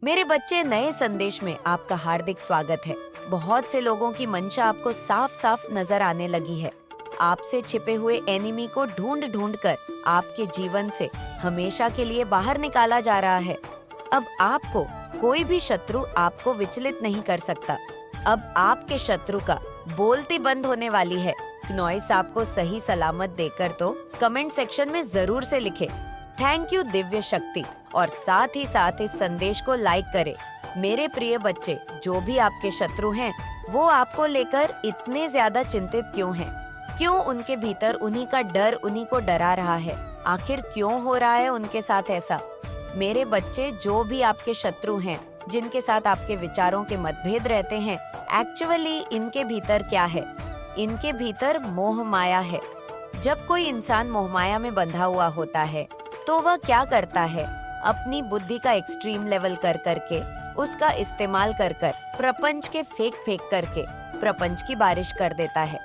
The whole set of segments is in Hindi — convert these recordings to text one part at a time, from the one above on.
मेरे बच्चे, नए संदेश में आपका हार्दिक स्वागत है। बहुत से लोगों की मंशा आपको साफ साफ नजर आने लगी है। आपसे छिपे हुए एनिमी को ढूंढ ढूंढ कर आपके जीवन से हमेशा के लिए बाहर निकाला जा रहा है। अब आपको कोई भी शत्रु आपको विचलित नहीं कर सकता। अब आपके शत्रु का बोलती बंद होने वाली है। क्नॉइस आपको सही सलामत देकर तो कमेंट सेक्शन में जरूर से लिखे थैंक यू दिव्य शक्ति, और साथ ही साथ इस संदेश को लाइक करें। मेरे प्रिय बच्चे, जो भी आपके शत्रु हैं, वो आपको लेकर इतने ज्यादा चिंतित क्यों हैं? क्यों उनके भीतर उन्हीं का डर उन्हीं को डरा रहा है? आखिर क्यों हो रहा है उनके साथ ऐसा? मेरे बच्चे, जो भी आपके शत्रु हैं, जिनके साथ आपके विचारों के मतभेद रहते हैं, एक्चुअली इनके भीतर क्या है? इनके भीतर मोह माया है। जब कोई इंसान मोह माया में बंधा हुआ होता है तो वह क्या करता है? अपनी बुद्धि का एक्सट्रीम लेवल कर करके, उसका इस्तेमाल कर कर, प्रपंच के फेंक फेंक करके प्रपंच की बारिश कर देता है।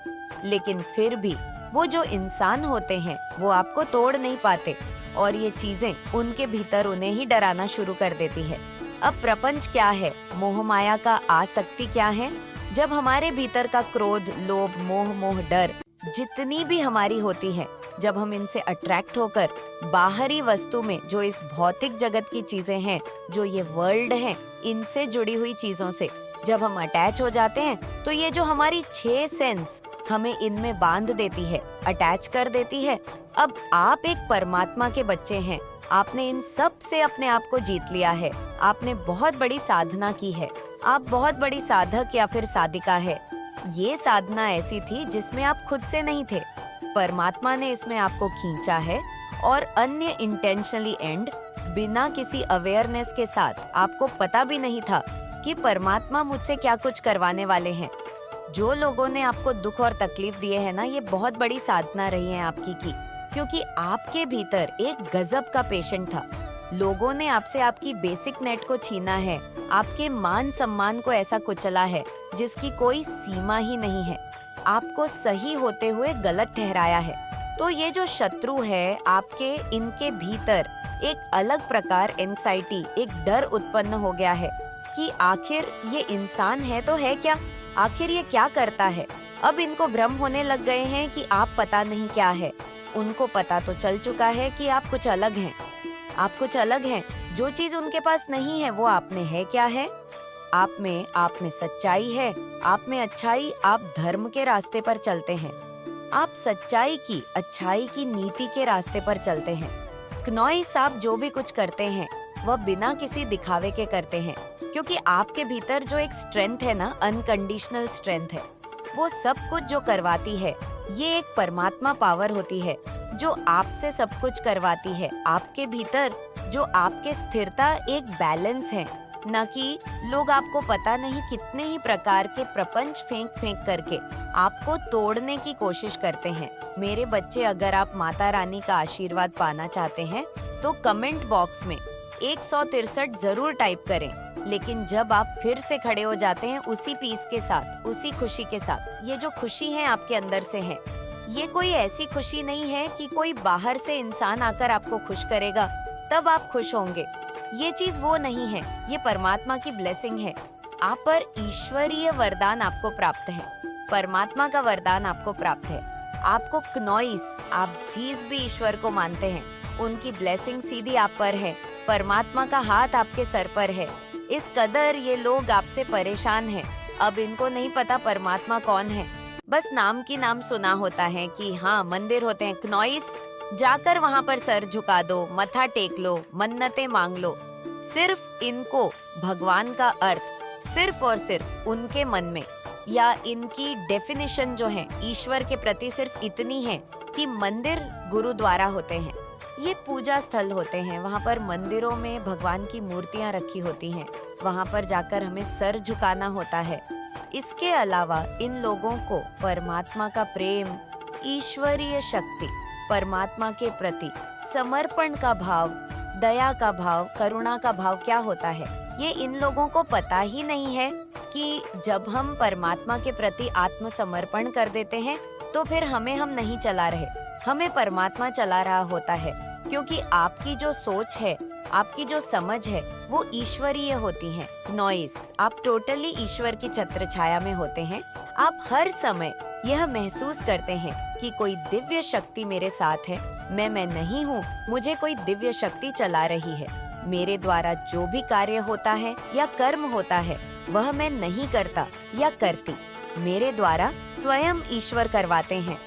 लेकिन फिर भी वो जो इंसान होते हैं वो आपको तोड़ नहीं पाते, और ये चीजें उनके भीतर उन्हें ही डराना शुरू कर देती है। अब प्रपंच क्या है? मोह माया का आसक्ति क्या है? जब हमारे भीतर का क्रोध, लोभ, मोह, डर जितनी भी हमारी होती है, जब हम इनसे अट्रैक्ट होकर बाहरी वस्तु में, जो इस भौतिक जगत की चीजें हैं, जो ये वर्ल्ड है, इनसे जुड़ी हुई चीजों से जब हम अटैच हो जाते हैं, तो ये जो हमारी 6 सेंस हमें इनमें बांध देती है, अटैच कर देती है। अब आप एक परमात्मा के बच्चे हैं। आपने इन सब से अपने आप को जीत लिया है। आपने बहुत बड़ी साधना की है। आप बहुत बड़ी साधक या फिर साधिका है। ये साधना ऐसी थी जिसमें आप खुद से नहीं थे। परमात्मा ने इसमें आपको खींचा है, और अन्य इंटेंशनली एंड, बिना किसी अवेयरनेस के साथ आपको पता भी नहीं था कि परमात्मा मुझसे क्या कुछ करवाने वाले हैं। जो लोगों ने आपको दुख और तकलीफ दिए है ना, ये बहुत बड़ी साधना रही है आपकी की, क्योंकि आपके भीतर एक गजब का पेशेंट था। लोगों ने आपसे आपकी बेसिक नेट को छीना है, आपके मान सम्मान को ऐसा कुचला है जिसकी कोई सीमा ही नहीं है, आपको सही होते हुए गलत ठहराया है। तो ये जो शत्रु है आपके, इनके भीतर एक अलग प्रकार एंग्जाइटी, एक डर उत्पन्न हो गया है कि आखिर ये इंसान है तो है क्या? आखिर ये क्या करता है? अब इनको भ्रम होने लग गए हैं कि आप पता नहीं क्या है। उनको पता तो चल चुका है कि आप कुछ अलग हैं। आप कुछ अलग हैं। जो चीज उनके पास नहीं है वो आप में है। क्या है? आप में सच्चाई है, आप में अच्छाई। आप धर्म के रास्ते पर चलते हैं। आप सच्चाई की, अच्छाई की नीति के रास्ते पर चलते हैं। क्नॉइस, आप जो भी कुछ करते हैं वह बिना किसी दिखावे के करते हैं, क्योंकि आपके भीतर जो एक स्ट्रेंथ है ना, अनकंडीशनल स्ट्रेंथ है, वो सब कुछ जो करवाती है, ये एक परमात्मा पावर होती है जो आपसे सब कुछ करवाती है। आपके भीतर जो आपके स्थिरता, एक बैलेंस है, न कि लोग आपको पता नहीं कितने ही प्रकार के प्रपंच फेंक फेंक करके आपको तोड़ने की कोशिश करते हैं। मेरे बच्चे, अगर आप माता रानी का आशीर्वाद पाना चाहते हैं तो कमेंट बॉक्स में 163 जरूर टाइप करें। लेकिन जब आप फिर से खड़े हो जाते हैं उसी पीस के साथ, उसी खुशी के साथ, ये जो खुशी है आपके अंदर से है, ये कोई ऐसी खुशी नहीं है कि कोई बाहर से इंसान आकर आपको खुश करेगा तब आप खुश होंगे। ये चीज वो नहीं है, ये परमात्मा की ब्लेसिंग है। आप पर ईश्वरीय वरदान आपको प्राप्त है, परमात्मा का वरदान आपको प्राप्त है। आपको क्नॉइस, आप जिस भी ईश्वर को मानते हैं, उनकी ब्लेसिंग सीधी आप पर है। परमात्मा का हाथ आपके सर पर है। इस कदर ये लोग आपसे परेशान हैं। अब इनको नहीं पता परमात्मा कौन है। बस नाम की नाम सुना होता है कि हाँ, मंदिर होते हैं। क्नॉइस, जाकर वहाँ पर सर झुका दो, मत्था टेक लो, मन्नतें मांग लो। सिर्फ इनको भगवान का अर्थ सिर्फ और सिर्फ उनके मन में, या इनकी डेफिनेशन जो है ईश्वर के प्रति सिर्फ इतनी है कि मंदिर गुरुद्वारा होते हैं, ये पूजा स्थल होते हैं। वहाँ पर मंदिरों में भगवान की मूर्तियाँ रखी होती हैं, वहाँ पर जाकर हमें सर झुकाना होता है। इसके अलावा इन लोगों को परमात्मा का प्रेम, ईश्वरीय शक्ति, परमात्मा के प्रति समर्पण का भाव, दया का भाव, करुणा का भाव क्या होता है, ये इन लोगों को पता ही नहीं है कि जब हम परमात्मा के प्रति आत्मसमर्पण कर देते हैं तो फिर हमें हम नहीं चला रहे, हमें परमात्मा चला रहा होता है। क्योंकि आपकी जो सोच है आपकी जो समझ है वो ईश्वरीय होती है। नॉइस, आप टोटली ईश्वर की छत्र छाया में होते हैं। आप हर समय यह महसूस करते हैं कि कोई दिव्य शक्ति मेरे साथ है। मैं नहीं हूँ, मुझे कोई दिव्य शक्ति चला रही है। मेरे द्वारा जो भी कार्य होता है या कर्म होता है वह मैं नहीं करता या करती, मेरे द्वारा स्वयं ईश्वर करवाते हैं।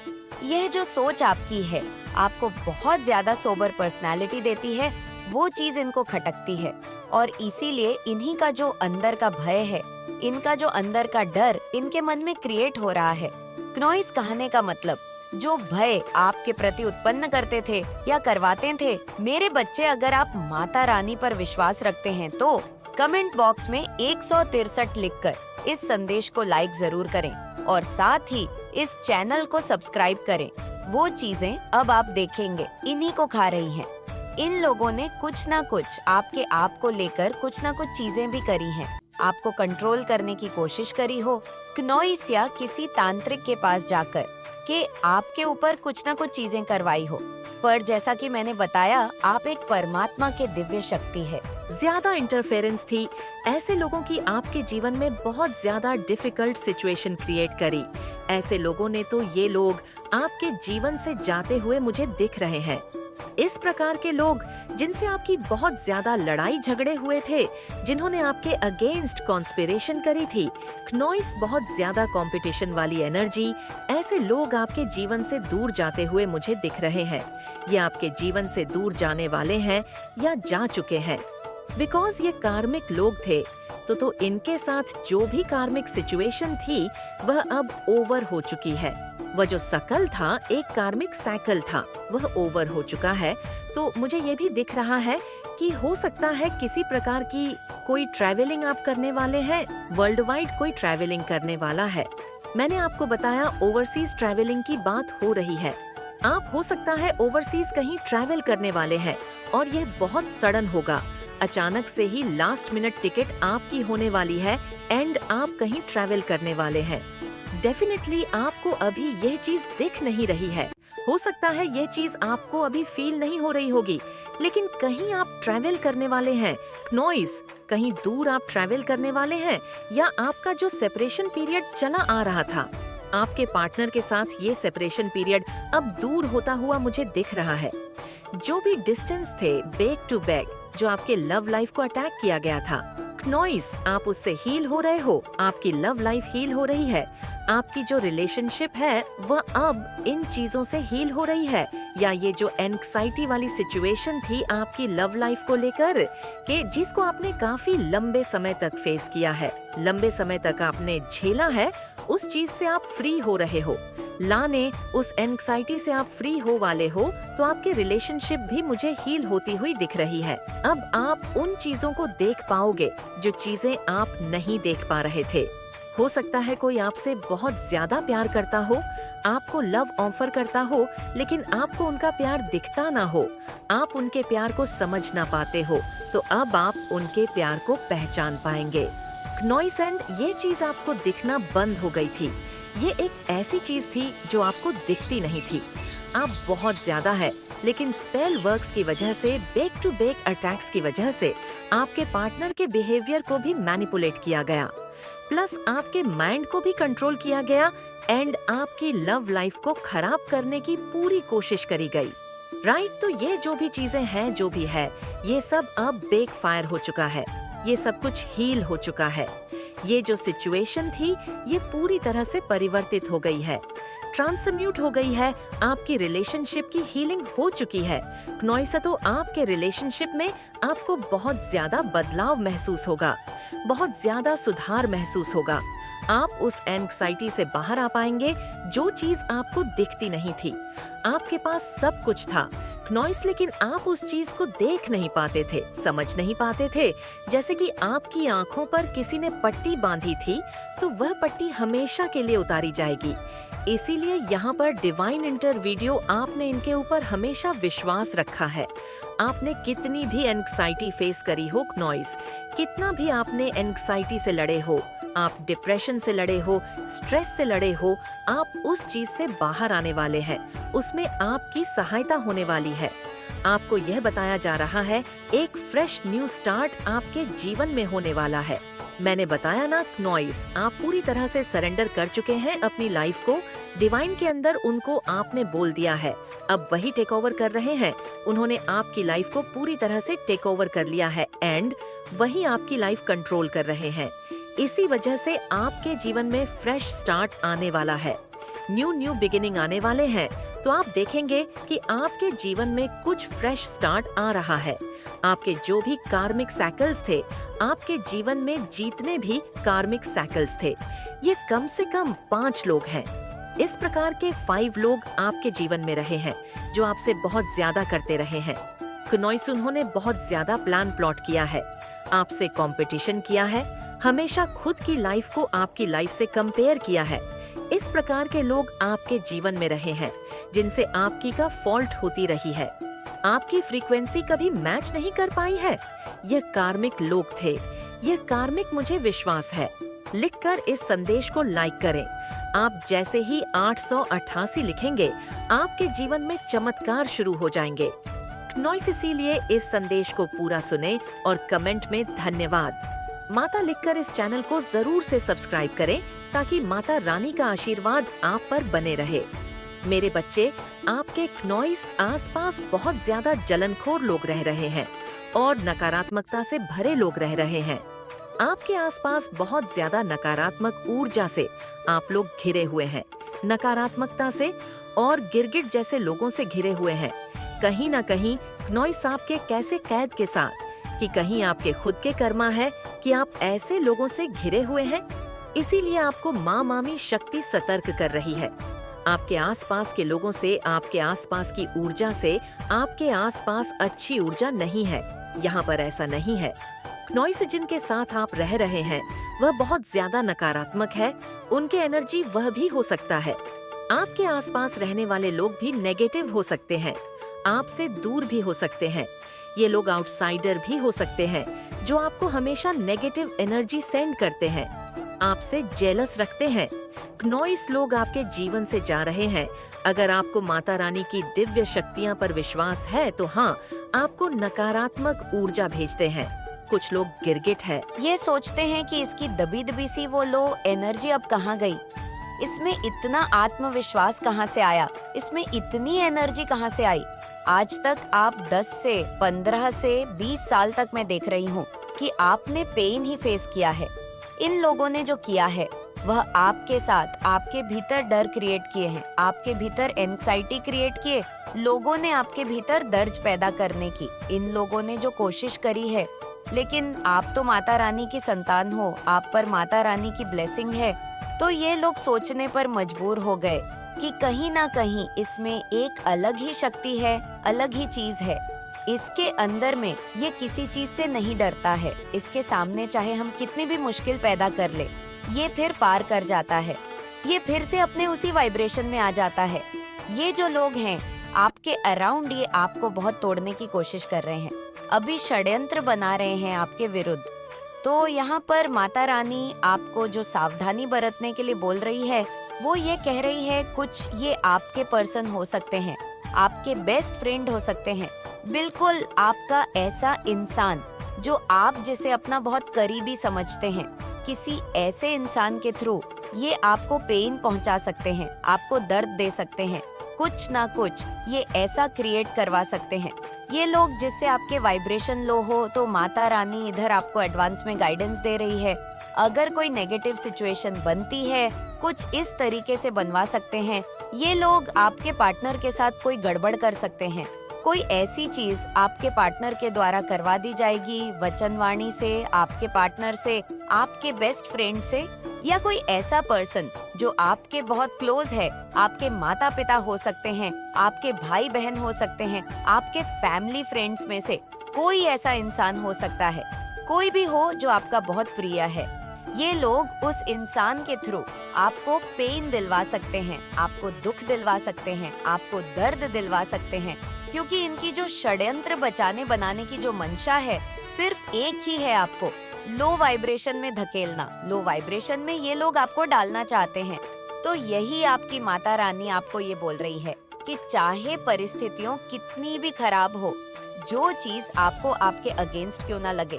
यह जो सोच आपकी है आपको बहुत ज्यादा सोबर पर्सनालिटी देती है। वो चीज इनको खटकती है और इसीलिए इन्हीं का जो अंदर का भय है, इनका जो अंदर का डर इनके मन में क्रिएट हो रहा है। क्नॉइस कहने का मतलब, जो भय आपके प्रति उत्पन्न करते थे या करवाते थे, मेरे बच्चे, अगर आप माता रानी पर विश्वास रखते हैं तो कमेंट बॉक्स में 163 लिखकर इस संदेश को लाइक जरूर करें और साथ ही इस चैनल को सब्सक्राइब करें। वो चीजें अब आप देखेंगे इन्हीं को खा रही हैं। इन लोगों ने कुछ ना कुछ आपके आप को लेकर कुछ ना कुछ चीजें भी करी हैं। आपको कंट्रोल करने की कोशिश करी हो, क्नॉइस या किसी तांत्रिक के पास जाकर कि आपके ऊपर कुछ ना कुछ चीजें करवाई हो। पर जैसा कि मैंने बताया, आप एक परमात्मा के दिव्य शक्ति है। ज्यादा इंटरफेरेंस थी, ऐसे लोगों की आपके जीवन में बहुत ज्यादा डिफिकल्ट सिचुएशन क्रिएट करी। ऐसे लोगों ने तो ये लोग आपके जीवन से जाते हुए मुझे दिख रहे हैं। इस प्रकार के लोग जिनसे आपकी बहुत ज्यादा लड़ाई झगड़े हुए थे, जिन्होंने आपके अगेंस्ट कॉन्स्पिरेशन करी थी, क्नॉइस बहुत ज्यादा कंपटीशन वाली एनर्जी, ऐसे लोग आपके जीवन से दूर जाते हुए मुझे दिख रहे हैं। ये आपके जीवन से दूर जाने वाले हैं या जा चुके हैं। बिकॉज ये कार्मिक लोग थे तो इनके साथ जो भी कार्मिक सिचुएशन थी वह अब ओवर हो चुकी है। वह जो सकल था, एक कार्मिक साइकिल था, वह ओवर हो चुका है। तो मुझे ये भी दिख रहा है कि हो सकता है किसी प्रकार की कोई ट्रैवलिंग आप करने वाले हैं, वर्ल्ड वाइड कोई ट्रैवलिंग करने वाला है। मैंने आपको बताया ओवरसीज ट्रैवलिंग की बात हो रही है। आप हो सकता है ओवरसीज कहीं ट्रैवल करने वाले हैं और यह बहुत सडन होगा। अचानक से ही लास्ट मिनट टिकट आपकी होने वाली है एंड आप कहीं ट्रैवल करने वाले हैं। डेफिनेटली आपको अभी यह चीज दिख नहीं रही है। हो सकता है यह चीज आपको अभी फील नहीं हो रही होगी, लेकिन कहीं आप ट्रैवल करने वाले हैं। नॉइस, कहीं दूर आप ट्रैवल करने वाले हैं या आपका जो सेपरेशन पीरियड चला आ रहा था, आपके पार्टनर के साथ ये सेपरेशन पीरियड अब दूर होता हुआ मुझे दिख रहा है। जो भी डिस्टेंस थे बैक टू बैक, जो आपके लव लाइफ को अटैक किया गया था, नॉइस, आप उससे हील हो रहे हो। आपकी लव लाइफ हील हो रही है। आपकी जो रिलेशनशिप है वह अब इन चीजों से हील हो रही है। या ये जो एंग्जाइटी वाली सिचुएशन थी आपकी लव लाइफ को लेकर, कि जिसको आपने काफी लंबे समय तक फेस किया है, लंबे समय तक आपने झेला है, उस चीज से आप फ्री हो रहे हो। लाने उस एंग्जाइटी से आप फ्री हो वाले हो, तो आपके रिलेशनशिप भी मुझे हील होती हुई दिख रही है। अब आप उन चीजों को देख पाओगे जो चीजें आप नहीं देख पा रहे थे। हो सकता है कोई आपसे बहुत ज्यादा प्यार करता हो, आपको लव ऑफर करता हो, लेकिन आपको उनका प्यार दिखता ना हो, आप उनके प्यार को समझ ना पाते हो। तो अब आप उनके प्यार को पहचान पाएंगे। नॉइस एंड ये चीज आपको दिखना बंद हो गई थी। ये एक ऐसी चीज थी जो आपको दिखती नहीं थी। आप बहुत ज्यादा है, लेकिन स्पेल वर्क्स की वजह से, बैक टू बैक अटैक्स की वजह से आपके पार्टनर के बिहेवियर को भी मैनिपुलेट किया गया, प्लस आपके माइंड को भी कंट्रोल किया गया एंड आपकी लव लाइफ को खराब करने की पूरी कोशिश करी गई। राइट, तो ये जो भी चीजें हैं, जो भी है, ये सब अब बैक फायर हो चुका है। ये सब कुछ हील हो चुका है। ये जो सिचुएशन थी ये पूरी तरह से परिवर्तित हो गई है, ट्रांसम्यूट हो गई है। आपकी रिलेशनशिप की हीलिंग हो चुकी है। क्नॉइस, तो आपके रिलेशनशिप में आपको बहुत ज्यादा बदलाव महसूस होगा, बहुत ज्यादा सुधार महसूस होगा। आप उस एंग्जाइटी से बाहर आ पाएंगे जो चीज आपको दिखती नहीं थी। आपके पास सब कुछ था नॉइस, लेकिन आप उस चीज को देख नहीं पाते थे, समझ नहीं पाते थे। जैसे कि आपकी आंखों पर किसी ने पट्टी बांधी थी, तो वह पट्टी हमेशा के लिए उतारी जाएगी। इसीलिए यहाँ पर डिवाइन इंटरवीडियो, आपने इनके ऊपर हमेशा विश्वास रखा है। आपने कितनी भी एंग्जाइटी फेस करी हो नॉइस, कितना भी आपने एंग्जाइटी से लड़े हो, आप डिप्रेशन से लड़े हो, स्ट्रेस से लड़े हो, आप उस चीज से बाहर आने वाले हैं। उसमें आपकी सहायता होने वाली है। आपको यह बताया जा रहा है एक फ्रेश न्यू स्टार्ट आपके जीवन में होने वाला है। मैंने बताया ना नॉइस, आप पूरी तरह से सरेंडर कर चुके हैं अपनी लाइफ को। डिवाइन के अंदर उनको आपने बोल दिया है, अब वही टेक ओवर कर रहे हैं। उन्होंने आपकी लाइफ को पूरी तरह से टेक ओवर कर लिया है एंड वही आपकी लाइफ कंट्रोल कर रहे हैं। इसी वजह से आपके जीवन में फ्रेश स्टार्ट आने वाला है, न्यू बिगिनिंग आने वाले हैं। तो आप देखेंगे कि आपके जीवन में कुछ फ्रेश स्टार्ट आ रहा है। आपके जो भी कार्मिक साइकिल्स थे, आपके जीवन में जीतने भी कार्मिक साइकिल्स थे, ये कम से कम 5 लोग हैं। इस प्रकार के 5 लोग आपके जीवन में रहे हैं जो आपसे बहुत ज्यादा करते रहे हैं। क्नोइस उन्होंने बहुत ज्यादा प्लान प्लॉट किया है, आपसे कंपटीशन किया है, हमेशा खुद की लाइफ को आपकी लाइफ से कंपेयर किया है। इस प्रकार के लोग आपके जीवन में रहे हैं जिनसे आपकी का फॉल्ट होती रही है। आपकी फ्रीक्वेंसी कभी मैच नहीं कर पाई है। यह कार्मिक लोग थे, यह कार्मिक मुझे विश्वास है। लिखकर इस संदेश को लाइक करें। आप जैसे ही 888 लिखेंगे, आपके जीवन में चमत्कार शुरू हो जाएंगे। नॉइस इसीलिए इस संदेश को पूरा सुने और कमेंट में धन्यवाद माता लिखकर इस चैनल को जरूर से सब्सक्राइब करें ताकि माता रानी का आशीर्वाद आप पर बने रहे। मेरे बच्चे, आपके क्नोइस आसपास बहुत ज्यादा जलनखोर लोग रह रहे हैं और नकारात्मकता से भरे लोग रह रहे हैं। आपके आसपास बहुत ज्यादा नकारात्मक ऊर्जा से आप लोग घिरे हुए हैं, नकारात्मकता से और गिरगिट जैसे लोगों से घिरे हुए हैं। कहीं न कहीं क्नोइस आपके कैसे कैद के साथ कि कहीं आपके खुद के कर्मा है कि आप ऐसे लोगों से घिरे हुए हैं। इसीलिए आपको माँ मामी शक्ति सतर्क कर रही है। आपके आसपास के लोगों से, आपके आसपास की ऊर्जा से आपके आसपास अच्छी ऊर्जा नहीं है। यहाँ पर ऐसा नहीं है। क्नोइस जिनके साथ आप रह रहे हैं वह बहुत ज्यादा नकारात्मक है, उनके एनर्जी वह भी हो सकता है। आपके आसपास रहने वाले लोग भी नेगेटिव हो सकते हैं, आपसे दूर भी हो सकते हैं। ये लोग आउटसाइडर भी हो सकते हैं जो आपको हमेशा नेगेटिव एनर्जी सेंड करते हैं, आपसे जेलस रखते हैं। क्नोइस लोग आपके जीवन से जा रहे हैं। अगर आपको माता रानी की दिव्य शक्तियाँ पर विश्वास है तो हाँ, आपको नकारात्मक ऊर्जा भेजते हैं। कुछ लोग गिरगिट है, ये सोचते हैं कि इसकी दबी दबी सी वो लो एनर्जी अब कहाँ गई, इसमें इतना आत्मविश्वास कहाँ से आया, इसमें इतनी एनर्जी कहाँ से आई। आज तक आप 10 से 15 से 20 साल तक मैं देख रही हूँ कि आपने पेन ही फेस किया है। इन लोगों ने जो किया है वह आपके साथ आपके भीतर डर क्रिएट किए हैं, आपके भीतर एंग्जाइटी क्रिएट किए। लोगों ने आपके भीतर दर्द पैदा करने की इन लोगों ने जो कोशिश करी है, लेकिन आप तो माता रानी की संतान हो, आप पर माता रानी की ब्लेसिंग है। तो ये लोग सोचने पर मजबूर हो गए कि कहीं ना कहीं इसमें एक अलग ही शक्ति है, अलग ही चीज है। इसके अंदर में ये किसी चीज से नहीं डरता है। इसके सामने चाहे हम कितनी भी मुश्किल पैदा कर ले, ये फिर पार कर जाता है। ये फिर से अपने उसी वाइब्रेशन में आ जाता है। ये जो लोग हैं आपके अराउंड, ये आपको बहुत तोड़ने की कोशिश कर रहे हैं, अभी षड्यंत्र बना रहे हैं आपके विरुद्ध। तो यहाँ पर माता रानी आपको जो सावधानी बरतने के लिए बोल रही है, वो ये कह रही है, कुछ ये आपके पर्सन हो सकते हैं, आपके बेस्ट फ्रेंड हो सकते हैं, बिल्कुल आपका ऐसा इंसान जो आप जिसे अपना बहुत करीबी समझते हैं। किसी ऐसे इंसान के थ्रू ये आपको पेन पहुंचा सकते हैं, आपको दर्द दे सकते हैं, कुछ ना कुछ ये ऐसा क्रिएट करवा सकते हैं। ये लोग जिससे आपके वाइब्रेशन लो हो, तो माता रानी इधर आपको एडवांस में गाइडेंस दे रही है। अगर कोई नेगेटिव सिचुएशन बनती है, कुछ इस तरीके से बनवा सकते हैं। ये लोग आपके पार्टनर के साथ कोई गड़बड़ कर सकते हैं। कोई ऐसी चीज आपके पार्टनर के द्वारा करवा दी जाएगी, वचनवाणी से, आपके पार्टनर से, आपके बेस्ट फ्रेंड से, या कोई ऐसा पर्सन जो आपके बहुत क्लोज है। आपके माता पिता हो सकते हैं, आपके भाई बहन हो सकते हैं, आपके फैमिली फ्रेंड्स में से कोई ऐसा इंसान हो सकता है। कोई भी हो जो आपका बहुत प्रिय है। ये लोग उस इंसान के थ्रू आपको पेन दिलवा सकते हैं, आपको दुख दिलवा सकते हैं, आपको दर्द दिलवा सकते हैं, क्योंकि इनकी जो षड्यंत्र बचाने बनाने की जो मंशा है, सिर्फ एक ही है, आपको लो वाइब्रेशन में धकेलना। लो वाइब्रेशन में ये लोग आपको डालना चाहते हैं। तो यही आपकी माता रानी आपको ये बोल रही है कि चाहे परिस्थितियों कितनी भी खराब हो, जो चीज आपको आपके अगेंस्ट क्यों ना लगे,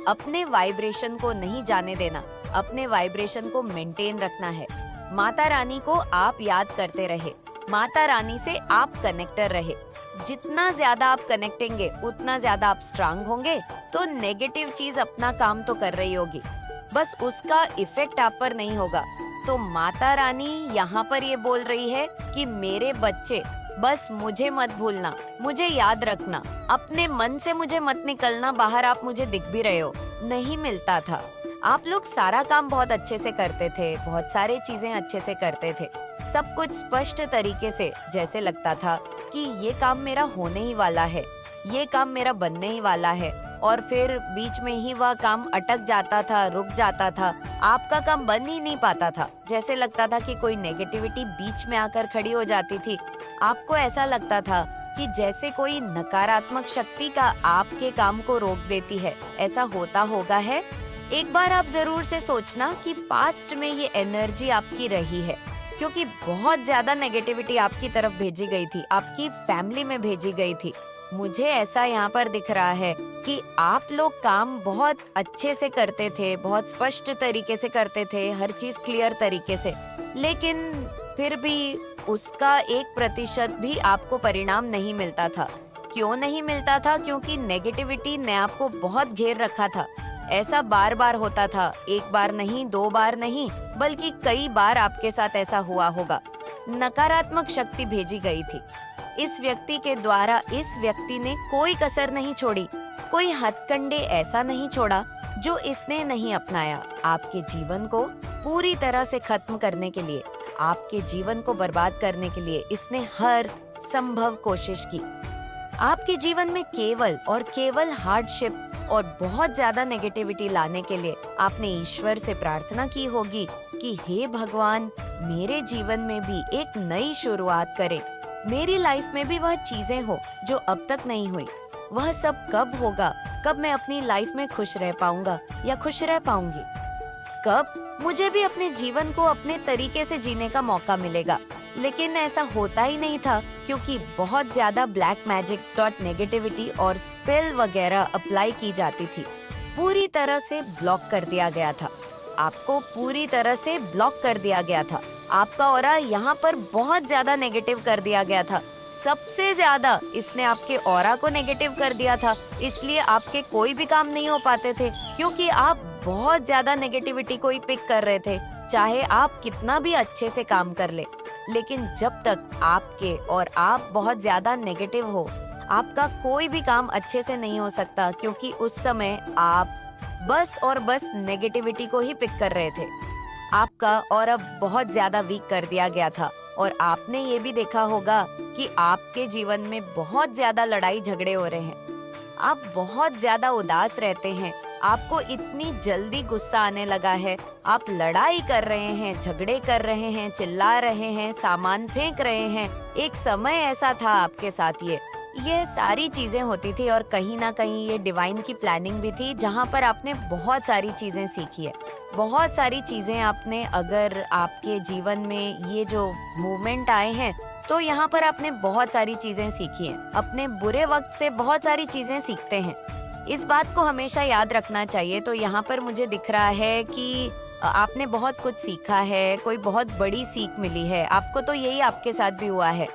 अपने वाइब्रेशन को नहीं जाने देना, अपने वाइब्रेशन को मेंटेन रखना है। माता रानी को आप याद करते रहे, माता रानी से आप कनेक्टर रहे। जितना ज्यादा आप कनेक्टेंगे उतना ज्यादा आप स्ट्रांग होंगे। तो नेगेटिव चीज अपना काम तो कर रही होगी, बस उसका इफेक्ट आप पर नहीं होगा। तो माता रानी यहाँ पर ये बोल रही है कि मेरे बच्चे, बस मुझे मत भूलना, मुझे याद रखना, अपने मन से मुझे मत निकलना बाहर। आप मुझे दिख भी रहे हो, नहीं मिलता था। आप लोग सारा काम बहुत अच्छे से करते थे, बहुत सारे चीजें अच्छे से करते थे, सब कुछ स्पष्ट तरीके से, जैसे लगता था कि ये काम मेरा होने ही वाला है, ये काम मेरा बनने ही वाला है। और फिर बीच में ही वह काम अटक जाता था, रुक जाता था, आपका काम बन ही नहीं पाता था। जैसे लगता था कि कोई नेगेटिविटी बीच में आकर खड़ी हो जाती थी। आपको ऐसा लगता था कि जैसे कोई नकारात्मक शक्ति का आपके काम को रोक देती है। ऐसा होता होगा है। एक बार आप जरूर से सोचना कि पास्ट में ये एनर्जी आपकी रही है, क्योंकि बहुत ज्यादा नेगेटिविटी आपकी तरफ भेजी गई थी, आपकी फैमिली में भेजी गई थी। मुझे ऐसा यहाँ पर दिख रहा है कि आप लोग काम बहुत अच्छे से करते थे, बहुत स्पष्ट तरीके से करते थे, हर चीज क्लियर तरीके से, लेकिन फिर भी उसका 1% भी आपको परिणाम नहीं मिलता था। क्यों नहीं मिलता था? क्योंकि नेगेटिविटी ने आपको बहुत घेर रखा था। ऐसा बार बार होता था, एक बार नहीं, 2 बार नहीं, बल्कि कई बार आपके साथ ऐसा हुआ होगा। नकारात्मक शक्ति भेजी गई थी इस व्यक्ति के द्वारा। इस व्यक्ति ने कोई कसर नहीं छोड़ी, कोई हथकंडे ऐसा नहीं छोड़ा जो इसने नहीं अपनाया। आपके जीवन को पूरी तरह से खत्म करने के लिए, आपके जीवन को बर्बाद करने के लिए इसने हर संभव कोशिश की। आपके जीवन में केवल और केवल हार्डशिप और बहुत ज्यादा नेगेटिविटी लाने के लिए आपने ईश्वर से प्रार्थना की होगी कि हे भगवान, मेरे जीवन में भी एक नई शुरुआत करें, मेरी लाइफ में भी वह चीजें हो जो अब तक नहीं हुई। वह सब कब होगा? कब मैं अपनी लाइफ में खुश रह पाऊंगा या खुश रह पाऊंगी? कब मुझे भी अपने जीवन को अपने तरीके से जीने का मौका मिलेगा? लेकिन ऐसा होता ही नहीं था, क्योंकि बहुत ज्यादा ब्लैक मैजिक डॉट नेगेटिविटी और स्पेल वगैरह अप्लाई की जाती थी। पूरी तरह से ब्लॉक कर दिया गया था, आपको पूरी तरह से ब्लॉक कर दिया गया था। आपका ऑरा यहाँ पर बहुत ज्यादा नेगेटिव कर दिया गया था। सबसे ज्यादा इसने आपके ऑरा को नेगेटिव कर दिया था, इसलिए आपके कोई भी काम नहीं हो पाते थे, क्योंकि आप बहुत ज्यादा नेगेटिविटी को ही पिक कर रहे थे। चाहे आप कितना भी अच्छे से काम कर ले, लेकिन जब तक आपके और आप बहुत ज्यादा नेगेटिव हो, आपका कोई भी काम अच्छे से नहीं हो सकता, क्योंकि उस समय आप बस और बस नेगेटिविटी को ही पिक कर रहे थे। आपका और अब बहुत ज्यादा वीक कर दिया गया था। और आपने ये भी देखा होगा कि आपके जीवन में बहुत ज्यादा लड़ाई झगड़े हो रहे हैं, आप बहुत ज्यादा उदास रहते हैं, आपको इतनी जल्दी गुस्सा आने लगा है, आप लड़ाई कर रहे हैं, झगड़े कर रहे हैं, चिल्ला रहे हैं, सामान फेंक रहे हैं। एक समय ऐसा था आपके साथ ये सारी चीजें होती थी, और कहीं ना कहीं ये डिवाइन की प्लानिंग भी थी, जहाँ पर आपने बहुत सारी चीजें सीखी है। बहुत सारी चीजें आपने, अगर आपके जीवन में ये जो मूवमेंट आए हैं, तो यहाँ पर आपने बहुत सारी चीजें सीखी हैं। अपने बुरे वक्त से बहुत सारी चीजें सीखते हैं, इस बात को हमेशा याद रखना चाहिए। तो यहाँ पर मुझे दिख रहा है कि आपने बहुत कुछ सीखा है, कोई बहुत बड़ी सीख मिली है आपको। तो यही आपके साथ भी हुआ है।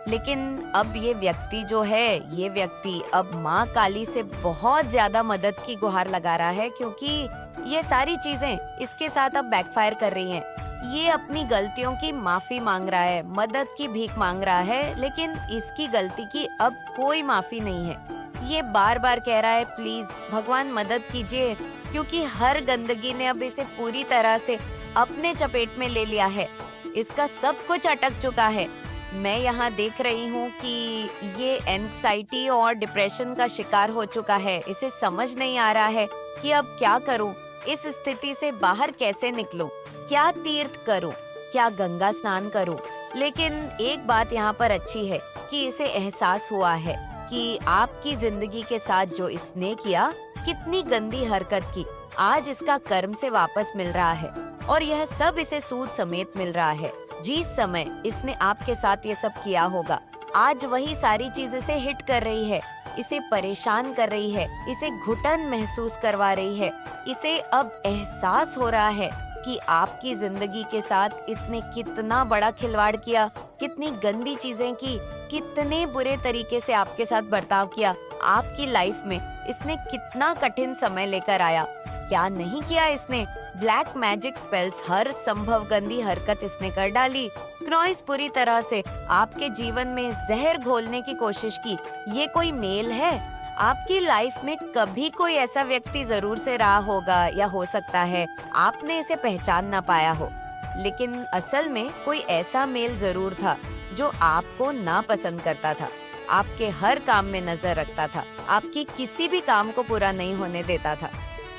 लेकिन अब ये व्यक्ति जो है, ये व्यक्ति अब माँ काली से बहुत ज्यादा मदद की गुहार लगा रहा है, क्योंकि ये सारी चीजें इसके साथ अब बैकफायर कर रही हैं। ये अपनी गलतियों की माफी मांग रहा है, मदद की भीख मांग रहा है, लेकिन इसकी गलती की अब कोई माफी नहीं है। ये बार बार कह रहा है, प्लीज भगवान मदद कीजिए, क्योंकि हर गंदगी ने अब इसे पूरी तरह से अपने चपेट में ले लिया है। इसका सब कुछ अटक चुका है। मैं यहाँ देख रही हूँ कि ये एंग्जाइटी और डिप्रेशन का शिकार हो चुका है। इसे समझ नहीं आ रहा है कि अब क्या करूँ, इस स्थिति से बाहर कैसे निकलूं, क्या तीर्थ करूं, क्या गंगा स्नान करूं। लेकिन एक बात यहाँ पर अच्छी है कि इसे एहसास हुआ है कि आपकी जिंदगी के साथ जो इसने किया, कितनी गंदी हरकत की, आज इसका कर्म से वापस मिल रहा है, और यह सब इसे सूद समेत मिल रहा है। जिस समय इसने आपके साथ ये सब किया होगा, आज वही सारी चीज इसे हिट कर रही है, इसे परेशान कर रही है, इसे घुटन महसूस करवा रही है। इसे अब एहसास हो रहा है कि आपकी जिंदगी के साथ इसने कितना बड़ा खिलवाड़ किया, कितनी गंदी चीजें की, कितने बुरे तरीके से आपके साथ बर्ताव किया। आपकी लाइफ में इसने कितना कठिन समय लेकर आया। क्या नहीं किया इसने? ब्लैक मैजिक स्पेल्स, हर संभव गंदी हरकत इसने कर डाली। क्नॉइस पूरी तरह से आपके जीवन में जहर घोलने की कोशिश की। ये कोई मेल है? आपकी लाइफ में कभी कोई ऐसा व्यक्ति जरूर से रहा होगा, या हो सकता है आपने इसे पहचान ना पाया हो, लेकिन असल में कोई ऐसा मेल जरूर था जो आपको ना पसंद करता था, आपके हर काम में नजर रखता था, आपकी किसी भी काम को पूरा नहीं होने देता था।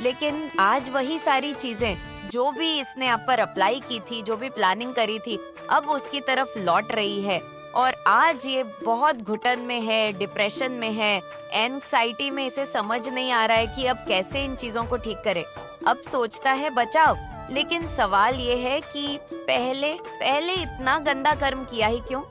लेकिन आज वही सारी चीजें जो भी इसने आप पर अप्लाई की थी, जो भी प्लानिंग करी थी, अब उसकी तरफ लौट रही है। और आज ये बहुत घुटन में है, डिप्रेशन में है, एंग्जाइटी में। इसे समझ नहीं आ रहा है कि अब कैसे इन चीजों को ठीक करे। अब सोचता है बचाओ, लेकिन सवाल ये है कि पहले इतना गंदा कर्म किया ही क्यों?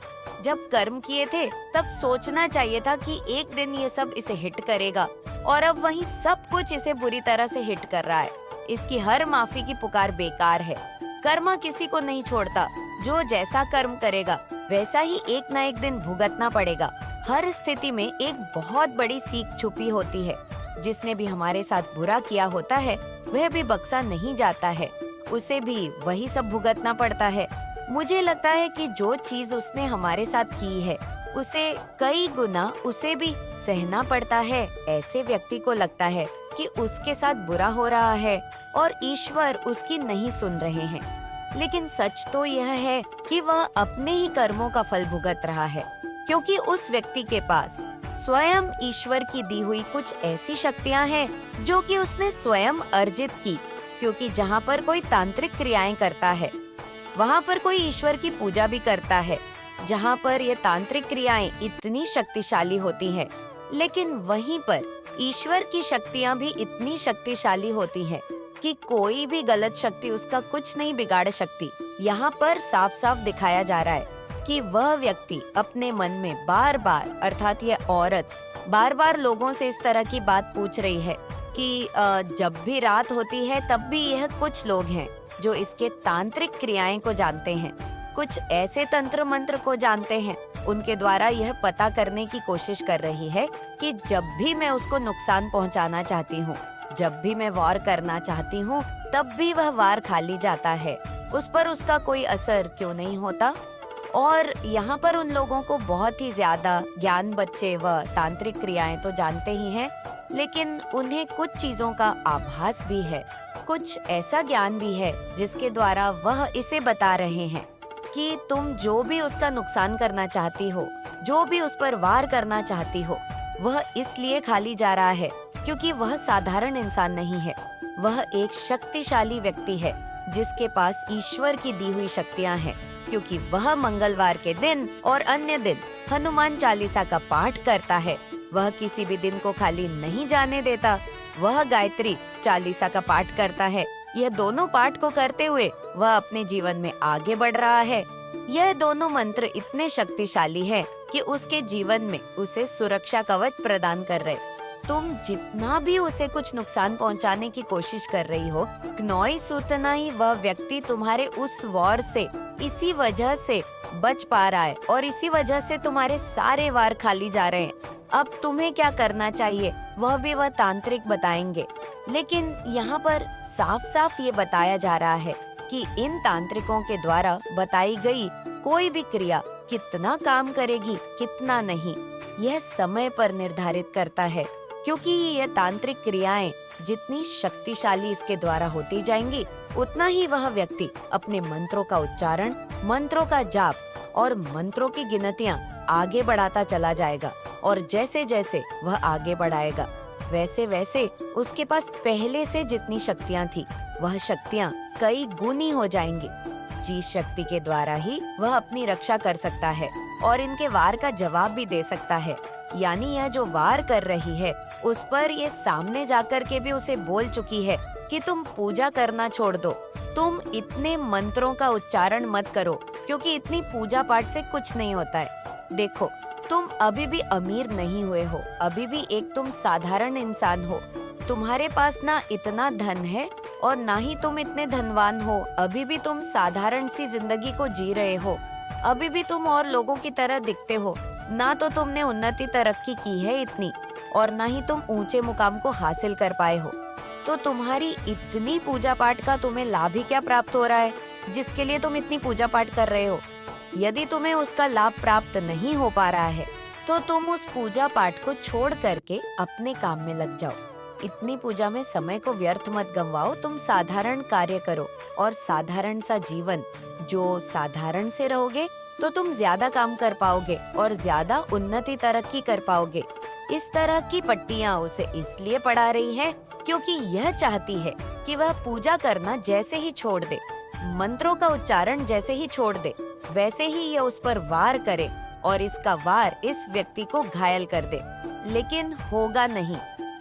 जब कर्म किए थे तब सोचना चाहिए था कि एक दिन ये सब इसे हिट करेगा, और अब वही सब कुछ इसे बुरी तरह से हिट कर रहा है। इसकी हर माफी की पुकार बेकार है। कर्म किसी को नहीं छोड़ता। जो जैसा कर्म करेगा वैसा ही एक ना एक दिन भुगतना पड़ेगा। हर स्थिति में एक बहुत बड़ी सीख छुपी होती है। जिसने भी हमारे साथ बुरा किया होता है वह भी बख्शा नहीं जाता है, उसे भी वही सब भुगतना पड़ता है। मुझे लगता है कि जो चीज उसने हमारे साथ की है उसे कई गुना उसे भी सहना पड़ता है। ऐसे व्यक्ति को लगता है कि उसके साथ बुरा हो रहा है और ईश्वर उसकी नहीं सुन रहे हैं, लेकिन सच तो यह है कि वह अपने ही कर्मों का फल भुगत रहा है, क्योंकि उस व्यक्ति के पास स्वयं ईश्वर की दी हुई कुछ ऐसी शक्तियां हैं जो कि उसने स्वयं अर्जित की। क्योंकि जहाँ पर कोई तांत्रिक क्रियाएं करता है वहाँ पर कोई ईश्वर की पूजा भी करता है। जहाँ पर ये तांत्रिक क्रियाएं इतनी शक्तिशाली होती हैं, लेकिन वहीं पर ईश्वर की शक्तियाँ भी इतनी शक्तिशाली होती हैं कि कोई भी गलत शक्ति उसका कुछ नहीं बिगाड़ सकती। यहाँ पर साफ साफ दिखाया जा रहा है कि वह व्यक्ति अपने मन में बार बार, अर्थात ये औरत बार बार लोगों से इस तरह की बात पूछ रही है कि जब भी रात होती है तब भी यह कुछ लोग हैं जो इसके तांत्रिक क्रियाएं को जानते हैं, कुछ ऐसे तंत्र मंत्र को जानते हैं। उनके द्वारा यह पता करने की कोशिश कर रही है कि जब भी मैं उसको नुकसान पहुंचाना चाहती हूँ, जब भी मैं वार करना चाहती हूँ, तब भी वह वार खाली जाता है। उस पर उसका कोई असर क्यों नहीं होता? और यहाँ पर उन लोगों को बहुत ही ज्यादा ज्ञान, बच्चे व तांत्रिक क्रियाएं तो जानते ही हैं, लेकिन उन्हें कुछ चीजों का आभास भी है, कुछ ऐसा ज्ञान भी है जिसके द्वारा वह इसे बता रहे हैं कि तुम जो भी उसका नुकसान करना चाहती हो, जो भी उस पर वार करना चाहती हो, वह इसलिए खाली जा रहा है क्योंकि वह साधारण इंसान नहीं है। वह एक शक्तिशाली व्यक्ति है जिसके पास ईश्वर की दी हुई शक्तियां हैं, क्योंकि वह मंगलवार के दिन और अन्य दिन हनुमान चालीसा का पाठ करता है। वह किसी भी दिन को खाली नहीं जाने देता। वह गायत्री चालीसा का पाठ करता है। यह दोनों पाठ को करते हुए वह अपने जीवन में आगे बढ़ रहा है। यह दोनों मंत्र इतने शक्तिशाली हैं कि उसके जीवन में उसे सुरक्षा कवच प्रदान कर रहे। तुम जितना भी उसे कुछ नुकसान पहुंचाने की कोशिश कर रही हो, क्नॉइस उतना ही वह व्यक्ति तुम्हारे उस वार से इसी वजह से बच पा रहा है, और इसी वजह से तुम्हारे सारे वार खाली जा रहे हैं। अब तुम्हें क्या करना चाहिए वह भी वह तांत्रिक बताएंगे, लेकिन यहाँ पर साफ साफ ये बताया जा रहा है कि इन तांत्रिकों के द्वारा बताई गई कोई भी क्रिया कितना काम करेगी, कितना नहीं, यह समय पर निर्धारित करता है। क्योंकि यह तांत्रिक क्रियाएं जितनी शक्तिशाली इसके द्वारा होती जाएंगी, उतना ही वह व्यक्ति अपने मंत्रों का उच्चारण, मंत्रों का जाप और मंत्रों की गिनतियां आगे बढ़ाता चला जाएगा। और जैसे जैसे वह आगे बढ़ाएगा, वैसे वैसे उसके पास पहले से जितनी शक्तियां थी, वह शक्तियां कई गुनी हो जाएंगी। जिस शक्ति के द्वारा ही वह अपनी रक्षा कर सकता है और इनके वार का जवाब भी दे सकता है। यानी यह जो वार कर रही है उस पर ये सामने जाकर के भी उसे बोल चुकी है कि तुम पूजा करना छोड़ दो, तुम इतने मंत्रों का उच्चारण मत करो, क्योंकि इतनी पूजा पाठ से कुछ नहीं होता है। देखो, तुम अभी भी अमीर नहीं हुए हो, अभी भी एक तुम साधारण इंसान हो। तुम्हारे पास ना इतना धन है और ना ही तुम इतने धनवान हो। अभी भी तुम साधारण सी जिंदगी को जी रहे हो। अभी भी तुम और लोगों की तरह दिखते हो। ना तो तुमने उन्नति तरक्की की है इतनी, और ना ही तुम ऊंचे मुकाम को हासिल कर पाए हो। तो तुम्हारी इतनी पूजा पाठ का तुम्हें लाभ ही क्या प्राप्त हो रहा है, जिसके लिए तुम इतनी पूजा पाठ कर रहे हो? यदि तुम्हें उसका लाभ प्राप्त नहीं हो पा रहा है, तो तुम उस पूजा पाठ को छोड़ करके अपने काम में लग जाओ। इतनी पूजा में समय को व्यर्थ मत गंवाओ। तुम साधारण कार्य करो और साधारण सा जीवन। जो साधारण से रहोगे तो तुम ज्यादा काम कर पाओगे और ज्यादा उन्नति तरक्की कर पाओगे। इस तरह की पट्टियां उसे इसलिए पढ़ा रही है क्योंकि यह चाहती है कि वह पूजा करना जैसे ही छोड़ दे, मंत्रों का उच्चारण जैसे ही छोड़ दे, वैसे ही यह उस पर वार करे और इसका वार इस व्यक्ति को घायल कर दे। लेकिन होगा नहीं,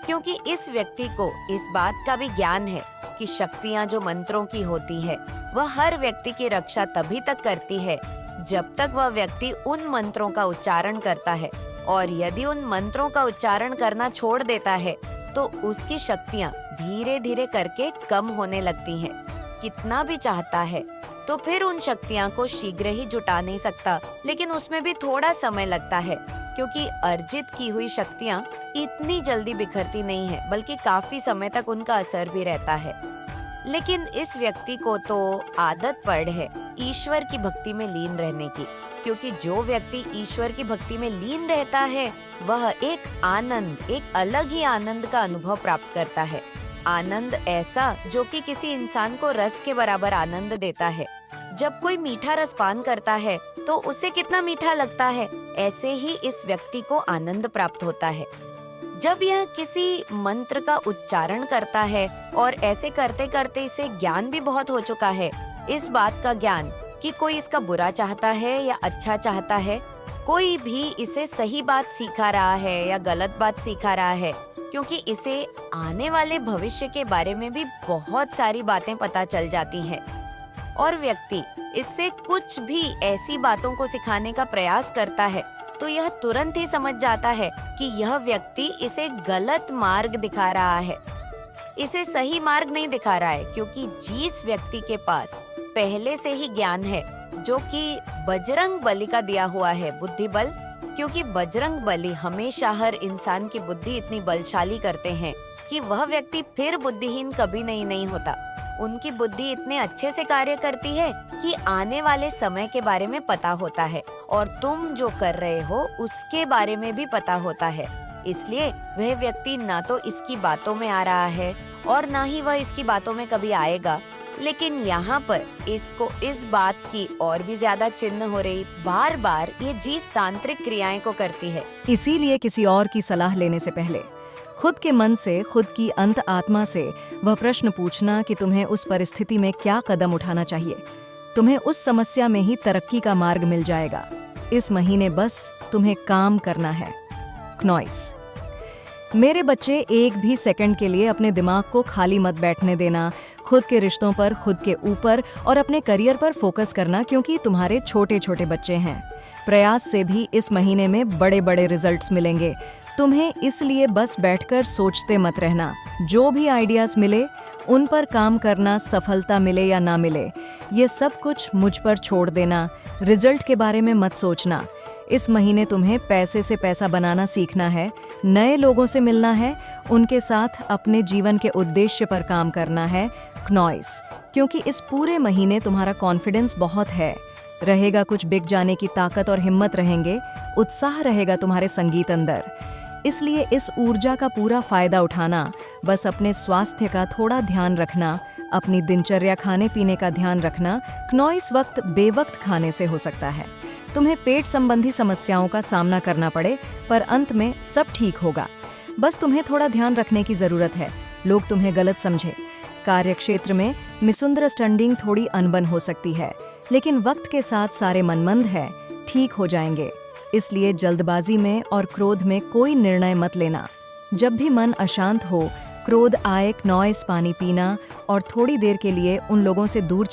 क्योंकि इस व्यक्ति को इस बात का भी ज्ञान है कि शक्तियां जो मंत्रों की होती है वह हर व्यक्ति की रक्षा तभी तक करती है जब तक वह व्यक्ति उन मंत्रों का उच्चारण करता है, और यदि उन मंत्रों का उच्चारण करना छोड़ देता है तो उसकी शक्तियां धीरे धीरे करके कम होने लगती हैं। कितना भी चाहता है तो फिर उन शक्तियां को शीघ्र ही जुटा नहीं सकता, लेकिन उसमें भी थोड़ा समय लगता है, क्योंकि अर्जित की हुई शक्तियां इतनी जल्दी बिखरती नहीं है, बल्कि काफी समय तक उनका असर भी रहता है। लेकिन इस व्यक्ति को तो आदत पड़ है ईश्वर की भक्ति में लीन रहने की, क्योंकि जो व्यक्ति ईश्वर की भक्ति में लीन रहता है वह एक आनंद, एक अलग ही आनंद का अनुभव प्राप्त करता है। आनंद ऐसा जो कि किसी इंसान को रस के बराबर आनंद देता है। जब कोई मीठा रस पान करता है तो उसे कितना मीठा लगता है, ऐसे ही इस व्यक्ति को आनंद प्राप्त होता है। जब यह किसी मंत्र का उच्चारण करता है और ऐसे करते करते इसे ज्ञान भी बहुत हो चुका है, इस बात का ज्ञान कि कोई इसका बुरा चाहता है या अच्छा चाहता है, कोई भी इसे सही बात सिखा रहा है या गलत बात सिखा रहा है, क्योंकि इसे आने वाले भविष्य के बारे में भी बहुत सारी बातें पता चल जाती हैं। और व्यक्ति इससे कुछ भी ऐसी बातों को सिखाने का प्रयास करता है तो यह तुरंत ही समझ जाता है कि यह व्यक्ति इसे गलत मार्ग दिखा रहा है, इसे सही मार्ग नहीं दिखा रहा है, क्योंकि जिस व्यक्ति के पास पहले से ही ज्ञान है, जो कि बजरंग बली का दिया हुआ है बुद्धि बल, क्योंकि बजरंग बली हमेशा हर इंसान की बुद्धि इतनी बलशाली करते हैं कि वह व्यक्ति फिर बुद्धिहीन कभी नहीं होता। उनकी बुद्धि इतने अच्छे से कार्य करती है कि आने वाले समय के बारे में पता होता है और तुम जो कर रहे हो उसके बारे में भी पता होता है। इसलिए वह व्यक्ति ना तो इसकी बातों में आ रहा है और ना ही वह इसकी बातों में कभी आएगा। लेकिन यहाँ पर इसको इस बात की और भी ज्यादा चिन्ह हो रही, बार बार ये जीस तांत्रिक क्रियाएं को करती है। इसीलिए किसी और की सलाह लेने से पहले खुद के मन से, खुद की अंत आत्मा से वह प्रश्न पूछना कि तुम्हें उस परिस्थिति में क्या कदम उठाना चाहिए। तुम्हें उस समस्या में ही तरक्की का मार्ग मिल जाएगा। इस महीने बस तुम्हें काम करना है। क्नॉइस। मेरे बच्चे, एक भी सेकंड के लिए अपने दिमाग को खाली मत बैठने देना। खुद के रिश्तों पर, खुद के ऊपर और अपने करियर पर फोकस करना, क्योंकि तुम्हारे छोटे छोटे बच्चे हैं। प्रयास से भी इस महीने में बड़े बड़े रिजल्ट्स मिलेंगे। तुम्हें इसलिए बस बैठकर सोचते मत रहना। जो भी आइडियाज मिले उन पर काम करना, सफलता मिले या ना मिले, ये सब कुछ मुझ पर छोड़ देना। रिजल्ट के बारे में मत सोचना। इस महीने तुम्हें पैसे से पैसा बनाना सीखना है, नए लोगों से मिलना है, उनके साथ अपने जीवन के उद्देश्य पर काम करना है। क्नॉइस। क्योंकि इस पूरे महीने तुम्हारा कॉन्फिडेंस बहुत है, रहेगा, कुछ बिक जाने की ताकत और हिम्मत रहेंगे, उत्साह रहेगा तुम्हारे संगीत अंदर। इसलिए इस ऊर्जा का पूरा फायदा उठाना। बस अपने स्वास्थ्य का थोड़ा ध्यान रखना, अपनी दिनचर्या, खाने पीने का ध्यान रखना। क्नॉइस वक्त बेवक्त खाने से हो सकता है। तुम्हें पेट संबंधी समस्याओं का सामना करना पड़े, पर अंत में सब ठीक होगा। बस तुम्हें थोड़ा ध्यान रखने की जरूरत है, लोग तुम्हें गलत समझे। कार्य क्षेत्र में मिसअंडरस्टैंडिंग थोड़ी अनबन हो सकती है, लेकिन वक्त के साथ सारे मनमंद है, ठीक हो जाएंगे। इसलिए जल्दबाजी में और क्रोध में कोई निर्णय मत लेना। जब भी मन अशांत हो, क्रोध आए, क्नॉइस पानी पीना और थोड़ी देर के लिए उन लोगों से दूर